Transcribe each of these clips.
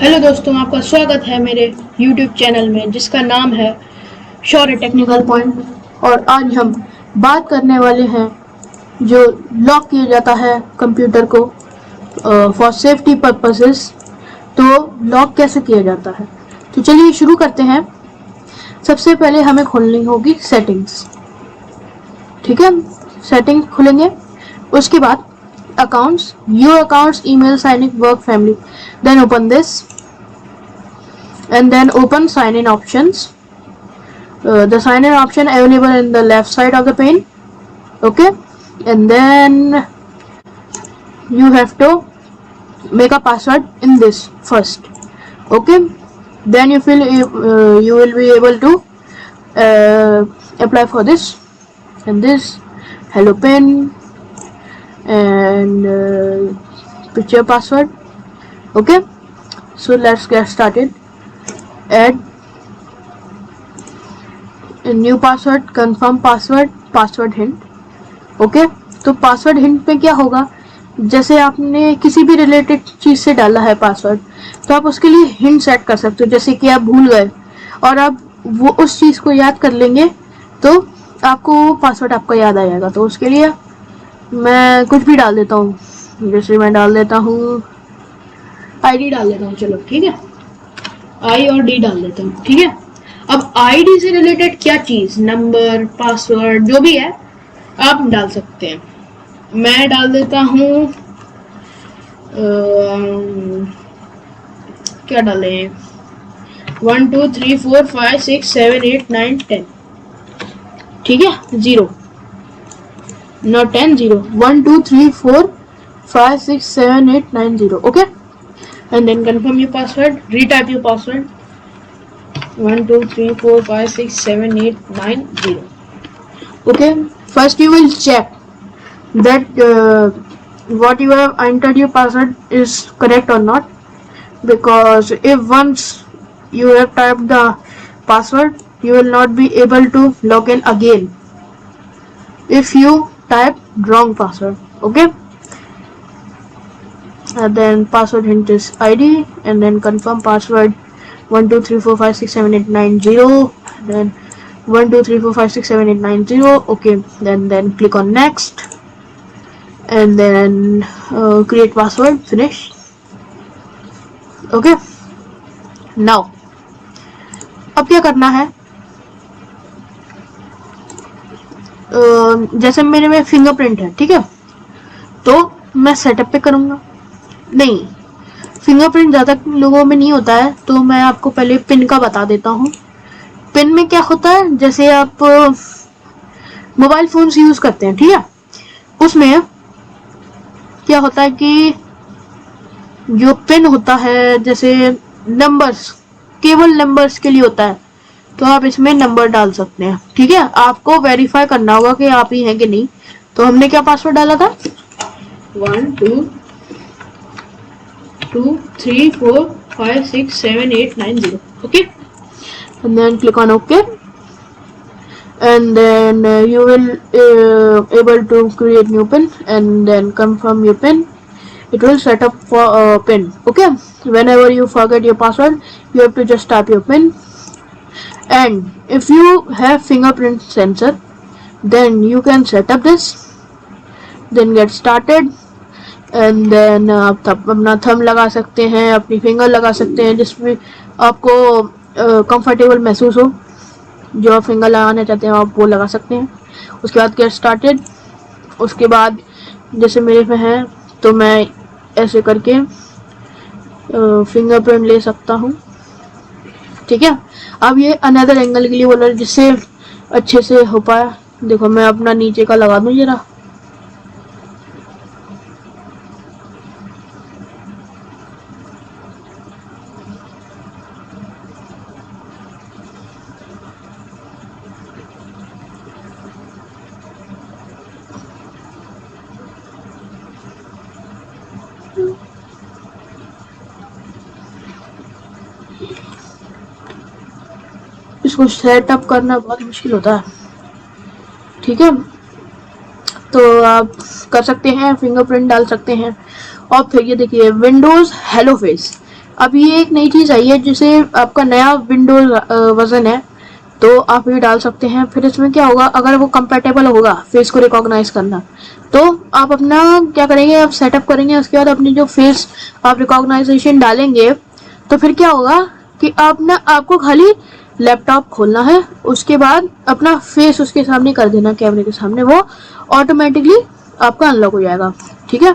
Hello दोस्तों, आपका स्वागत है मेरे YouTube चैनल में जिसका नाम है शौर्य टेक्निकल पॉइंट। और आज हम बात करने वाले हैं जो लॉक किया जाता है कंप्यूटर को फॉर सेफ्टी पर्पसेस। तो लॉक कैसे किया जाता है, तो चलिए शुरू करते हैं। सबसे पहले हमें खोलनी होगी सेटिंग्स। ठीक है, सेटिंग्स खुलेंगे। उसके बाद accounts, your accounts, email, sign in, work, family. Then open this and then open sign in options. The sign in option available in the left side of the pane. Okay, and then you have to make a password in this first. Okay, then you will be able to apply for this and this hello pin and picture password. Okay, so let's get started. Add a new password, confirm password, password hint. Okay, तो password hint में क्या होगा, जैसे आपने किसी भी related चीज से डाला है पासवर्ड, तो आप उसके लिए हिंट सेट कर सकते हो। जैसे कि आप भूल गए और आप वो उस चीज को याद कर लेंगे तो आपको वो पासवर्ड आपका याद आ जाएगा। तो उसके लिए मैं कुछ भी डाल देता हूँ, जैसे मैं डाल देता हूँ आईडी डाल देता हूँ। चलो ठीक है, आई और डी डाल देता हूँ। ठीक है, अब आईडी से रिलेटेड क्या चीज, नंबर, पासवर्ड, जो भी है आप डाल सकते हैं। मैं डाल देता हूँ क्या डाले, 1 2 3 4 5 6 7 8 9 10। ठीक है, 0 not 10, 0 1 2 3 4 5 6 7 8 9 0. Okay, and then confirm your password, retype your password, 1 2 3 4 5 6 7 8 9 0. Okay, first you will check that what you have entered your password is correct or not, because if once you have typed the password you will not be able to log in again if you type wrong password. Okay, and then password hint is id and then confirm password 1 2 3 4 5 6 7 8 9 0, then 1 2 3 4 5 6 7 8 9 0. Okay, then click on next and then create password, finish. Okay, now अब क्या करना है, जैसे मेरे में fingerprint है, ठीक है, तो मैं सेटअप पे करूंगा। नहीं, फिंगरप्रिंट ज्यादा लोगों में नहीं होता है, तो मैं आपको पहले पिन का बता देता हूँ। पिन में क्या होता है, जैसे आप मोबाइल फोन यूज करते हैं, ठीक है, उसमें क्या होता है कि जो पिन होता है, जैसे नंबर्स, केवल नंबर्स के लिए होता है, तो आप इसमें नंबर डाल सकते हैं। ठीक है, आपको वेरीफाई करना होगा कि आप ही हैं कि नहीं। तो हमने क्या पासवर्ड डाला था, 1 2 2 3 4 5 6 7 8 9 0. Okay, and then click on OK, and then you will able to create new pin and then confirm your pin. It will set up for a pin. Okay, whenever you forget your password you have to just type your pin, and if you have fingerprint sensor then you can set up this, then get started, and then आप अपना thumb लगा सकते हैं, अपनी finger लगा सकते हैं, जिसमें आपको कंफर्टेबल महसूस हो। जो आप फिंगर लगाना चाहते हैं आप वो लगा सकते हैं। उसके बाद गेट स्टार्टेड, उसके बाद जैसे मेरे पे है तो मैं ऐसे करके फिंगरप्रिंट ले सकता हूँ। ठीक है, अब ये अनदर एंगल के लिए बोला जिससे अच्छे से हो पाया। देखो मैं अपना नीचे का लगा दूं जरा, इसको सेटअप करना बहुत मुश्किल होता है। ठीक है, तो आप कर सकते हैं, फिंगरप्रिंट डाल सकते हैं। और फिर ये देखिए विंडोज हेलो फेस, अब ये एक नई चीज़ आई है, जिसे आपका नया विंडोज वर्जन है तो आप ये डाल सकते हैं। फिर इसमें क्या होगा, अगर वो कंपेटेबल होगा फेस को रिकॉग्नाइज करना, तो आप अपना क्या करेंगे, आप सेटअप करेंगे, उसके बाद अपनी जो फेस आप रिकॉग्नाइजेशन डालेंगे, तो फिर क्या होगा कि आपको खाली लैपटॉप खोलना है, उसके बाद अपना फेस उसके सामने कर देना, कैमरे के सामने, वो ऑटोमेटिकली आपका अनलॉक हो जाएगा। ठीक है।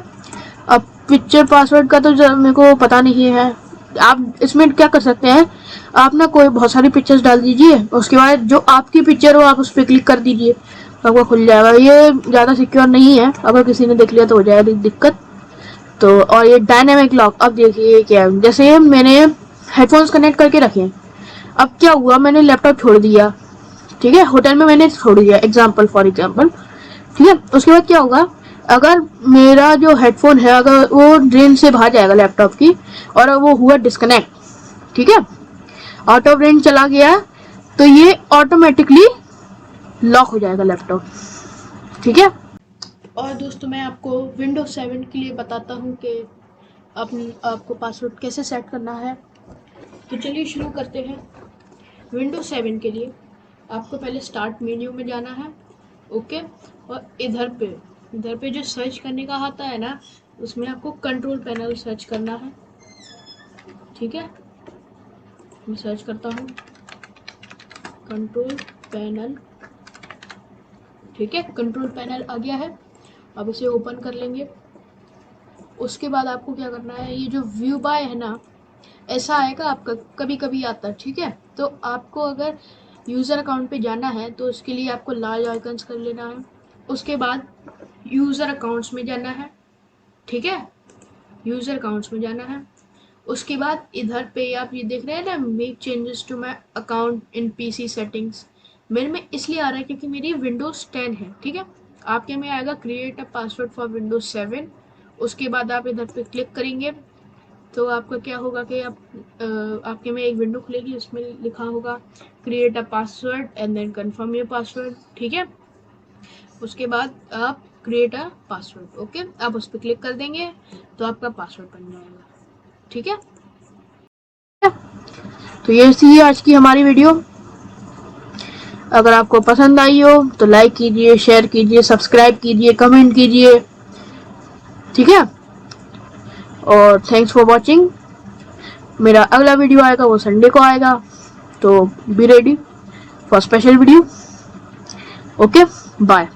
अब पिक्चर पासवर्ड का तो मेरे को पता नहीं है। आप इसमें क्या कर सकते हैं, आप ना कोई बहुत सारी पिक्चर्स डाल दीजिए, उसके बाद जो आपकी पिक्चर हो आप उस पर क्लिक कर दीजिए, तो आपको खुल जाएगा। ये ज़्यादा सिक्योर नहीं है, अगर किसी ने देख लिया तो हो जाएगी दिक्कत। तो और ये डायनेमिक लॉक, अब देखिए क्या है, जैसे मैंने हेडफोन्स कनेक्ट करके रखे, अब क्या हुआ, मैंने लैपटॉप छोड़ दिया, ठीक है, होटल में मैंने छोड़ दिया, फॉर एग्जाम्पल, ठीक है। उसके बाद क्या होगा, अगर मेरा जो हेडफोन है अगर वो रेंज से बाहर जाएगा लैपटॉप की, और वो हुआ डिस्कनेक्ट, ठीक है, आउट ऑफ रेंज चला गया, तो ये ऑटोमेटिकली लॉक हो जाएगा लैपटॉप। ठीक है। और दोस्तों मैं आपको विंडोज 7 के लिए बताता हूँ कि आपको पासवर्ड कैसे सेट करना है। तो चलिए शुरू करते हैं। विंडोज 7 के लिए आपको पहले स्टार्ट मेन्यू में जाना है, ओके, और इधर पे जो सर्च करने का आता है ना, उसमें आपको कंट्रोल पैनल सर्च करना है। ठीक है, मैं सर्च करता हूँ कंट्रोल पैनल। ठीक है, कंट्रोल पैनल आ गया है, अब इसे ओपन कर लेंगे। उसके बाद आपको क्या करना है, ये जो व्यू बाय है ना, ऐसा आएगा आपका, कभी कभी आता है। ठीक है, तो आपको अगर यूज़र अकाउंट पे जाना है तो उसके लिए आपको लाल आइकन्स कर लेना है। उसके बाद यूज़र अकाउंट्स में जाना है। ठीक है, यूज़र अकाउंट्स में जाना है। उसके बाद इधर पे आप ये देख रहे हैं ना, make changes to my account in PC settings, मेरे में इसलिए आ रहा है क्योंकि मेरी विंडोज़ 10 है। ठीक है, आपके में आएगा create a password for Windows 7। उसके बाद आप इधर पे क्लिक करेंगे तो आपका क्या होगा कि आपके में एक विंडो खुलेगी, उसमें लिखा होगा create a password and then confirm your password. ठीक है, उसके बाद आप क्रिएट अ पासवर्ड, ओके, आप उस पर क्लिक कर देंगे तो आपका पासवर्ड बन जाएगा। ठीक है, तो ये थी आज की हमारी वीडियो। अगर आपको पसंद आई हो तो लाइक कीजिए, शेयर कीजिए, सब्सक्राइब कीजिए, कमेंट कीजिए। ठीक है, और थैंक्स फॉर वॉचिंग। मेरा अगला वीडियो आएगा वो संडे को आएगा, तो be ready for special video. Okay, bye.